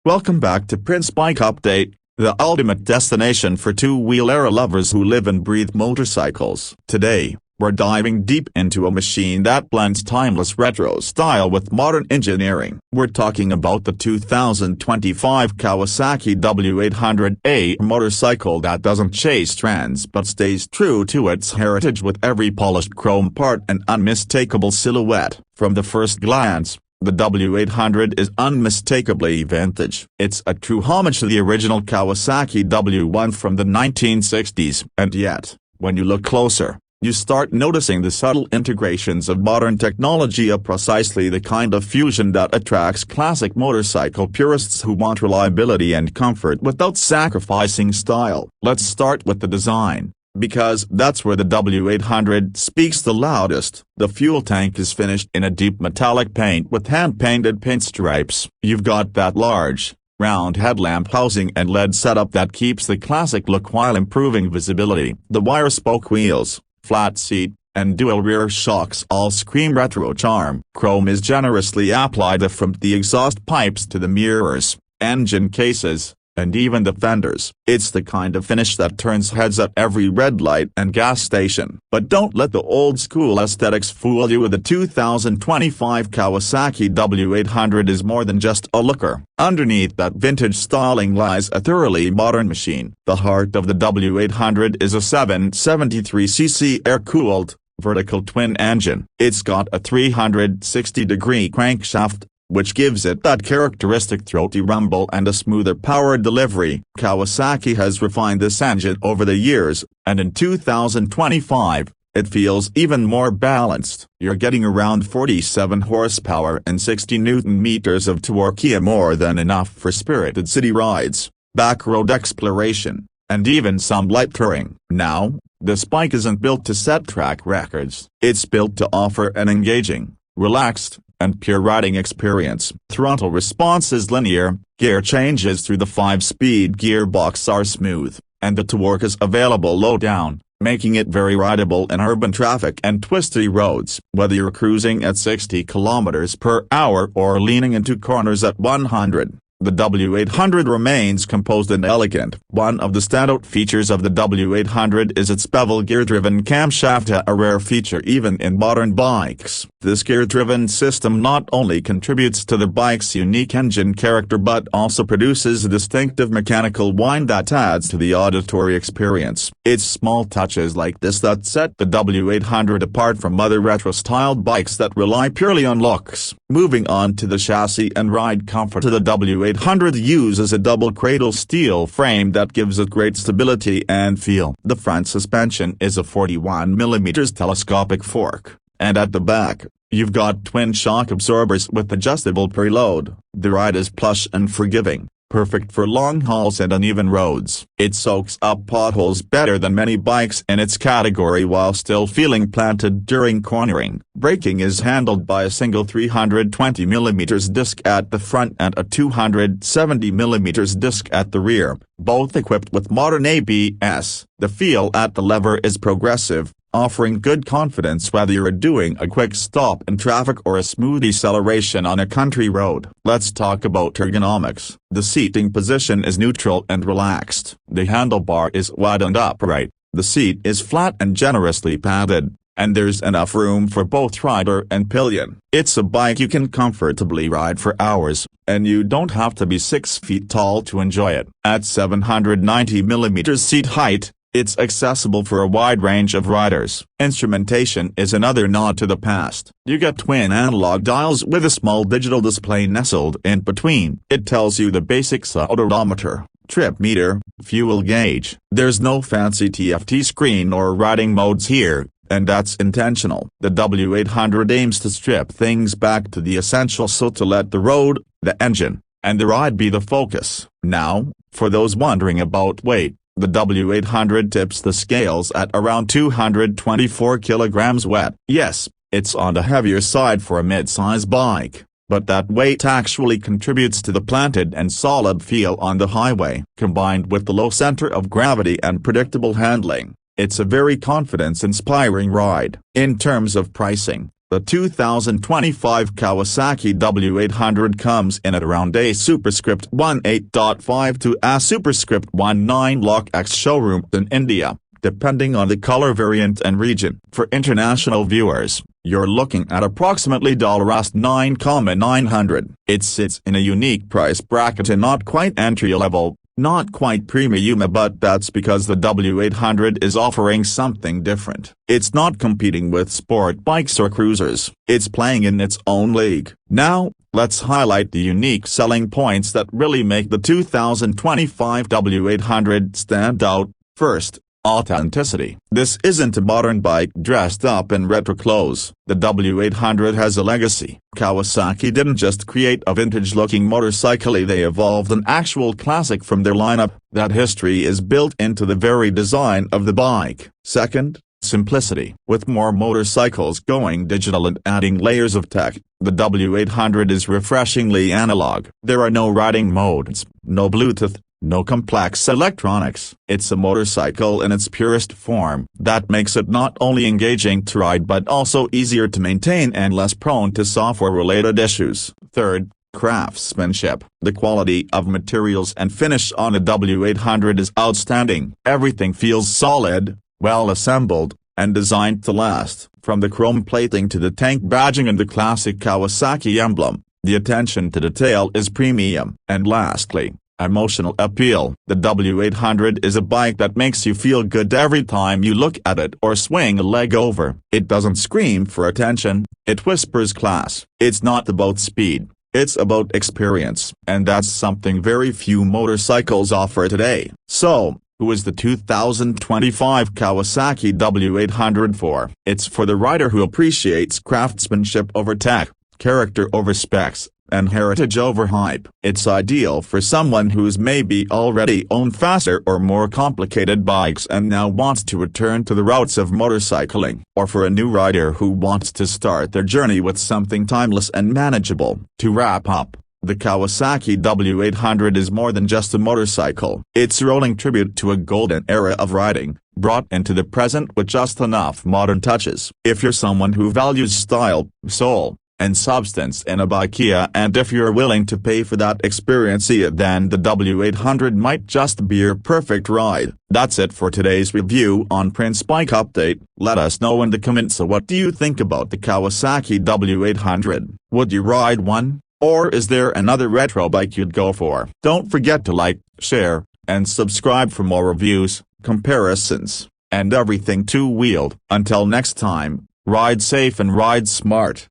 Welcome back to Prince Bike Update, the ultimate destination for two-wheel era lovers who live and breathe motorcycles. Today, we're diving deep into a machine that blends timeless retro style with modern engineering. We're talking about the 2025 Kawasaki W800, a motorcycle that doesn't chase trends but stays true to its heritage with every polished chrome part and unmistakable silhouette. From the first glance, the W800 is unmistakably vintage. It's a true homage to the original Kawasaki W1 from the 1960s. And yet, when you look closer, you start noticing the subtle integrations of modern technology, precisely the kind of fusion that attracts classic motorcycle purists who want reliability and comfort without sacrificing style. Let's start with the design, because that's where the W800 speaks the loudest. The fuel tank is finished in a deep metallic paint with hand-painted pinstripes. You've got that large, round headlamp housing and LED setup that keeps the classic look while improving visibility. The wire spoke wheels, flat seat, and dual rear shocks all scream retro charm. Chrome is generously applied from the exhaust pipes to the mirrors, engine cases, and even the fenders. It's the kind of finish that turns heads at every red light and gas station. But don't let the old-school aesthetics fool you. The 2025 Kawasaki W800 is more than just a looker. Underneath that vintage styling lies a thoroughly modern machine. The heart of the W800 is a 773cc air-cooled, vertical twin engine. It's got a 360-degree crankshaft, which gives it that characteristic throaty rumble and a smoother power delivery. Kawasaki has refined this engine over the years, and in 2025, it feels even more balanced. You're getting around 47 horsepower and 60 Nm of torque, more than enough for spirited city rides, backroad exploration, and even some light touring. Now, this bike isn't built to set track records. It's built to offer an engaging, relaxed, and pure riding experience. Throttle response is linear, gear changes through the 5-speed gearbox are smooth, and the torque is available low down, making it very rideable in urban traffic and twisty roads. Whether you're cruising at 60 km/h or leaning into corners at 100, the W800 remains composed and elegant. One of the standout features of the W800 is its bevel gear-driven camshaft, a rare feature even in modern bikes. This gear-driven system not only contributes to the bike's unique engine character but also produces a distinctive mechanical whine that adds to the auditory experience. It's small touches like this that set the W800 apart from other retro-styled bikes that rely purely on looks. Moving on to the chassis and ride comfort, the W800 uses a double cradle steel frame that gives it great stability and feel. The front suspension is a 41mm telescopic fork, and at the back, you've got twin shock absorbers with adjustable preload. The ride is plush and forgiving, perfect for long hauls and uneven roads. It soaks up potholes better than many bikes in its category while still feeling planted during cornering. Braking is handled by a single 320mm disc at the front and a 270mm disc at the rear, both equipped with modern ABS. The feel at the lever is progressive, offering good confidence whether you're doing a quick stop in traffic or a smooth deceleration on a country road. Let's talk about ergonomics. The seating position is neutral and relaxed. The handlebar is wide and upright, the seat is flat and generously padded, and there's enough room for both rider and pillion. It's a bike you can comfortably ride for hours, and you don't have to be 6 feet tall to enjoy it. At 790mm seat height, it's accessible for a wide range of riders. Instrumentation is another nod to the past. You get twin analog dials with a small digital display nestled in between. It tells you the basics: odometer, trip meter, fuel gauge. There's no fancy TFT screen or riding modes here, and that's intentional. The W800 aims to strip things back to the essentials, so to let the road, the engine, and the ride be the focus. Now, for those wondering about weight, the W800 tips the scales at around 224 kilograms wet. Yes, it's on the heavier side for a mid-size bike, but that weight actually contributes to the planted and solid feel on the highway. Combined with the low center of gravity and predictable handling, it's a very confidence-inspiring ride. In terms of pricing, The 2025 Kawasaki W800 comes in at around a superscript 18.5 to a superscript 19 Lock X showroom in India, depending on the color variant and region. For international viewers, you're looking at approximately $9,900. It sits in a unique price bracket and not quite entry-level, not quite premium, but that's because the W800 is offering something different. It's not competing with sport bikes or cruisers, it's playing in its own league. Now, let's highlight the unique selling points that really make the 2025 W800 stand out. First, authenticity. This isn't a modern bike dressed up in retro clothes. The W800 has a legacy. Kawasaki didn't just create a vintage-looking motorcycle, they evolved an actual classic from their lineup. That history is built into the very design of the bike. Second, simplicity. With more motorcycles going digital and adding layers of tech, the W800 is refreshingly analog. There are no riding modes, no Bluetooth, no complex electronics. It's a motorcycle in its purest form. That makes it not only engaging to ride but also easier to maintain and less prone to software-related issues. Third, craftsmanship. The quality of materials and finish on a W800 is outstanding. Everything feels solid, well assembled, and designed to last. From the chrome plating to the tank badging and the classic Kawasaki emblem, the attention to detail is premium. And lastly, emotional appeal. The W800 is a bike that makes you feel good every time you look at it or swing a leg over. It doesn't scream for attention, it whispers class. It's not about speed, it's about experience, and that's something very few motorcycles offer today. So, who is the 2025 Kawasaki W800 for? It's for the rider who appreciates craftsmanship over tech, character over specs, and heritage over hype. It's ideal for someone who's maybe already owned faster or more complicated bikes and now wants to return to the roots of motorcycling, or for a new rider who wants to start their journey with something timeless and manageable. To wrap up, the Kawasaki W800 is more than just a motorcycle. It's a rolling tribute to a golden era of riding, brought into the present with just enough modern touches. If you're someone who values style, soul, and substance in a bike, and if you're willing to pay for that experience, then the W800 might just be your perfect ride. That's it for today's review on Prince Bike Update. Let us know in the comments what do you think about the Kawasaki W800. Would you ride one? Or is there another retro bike you'd go for? Don't forget to like, share, and subscribe for more reviews, comparisons, and everything two-wheeled. Until next time, ride safe and ride smart.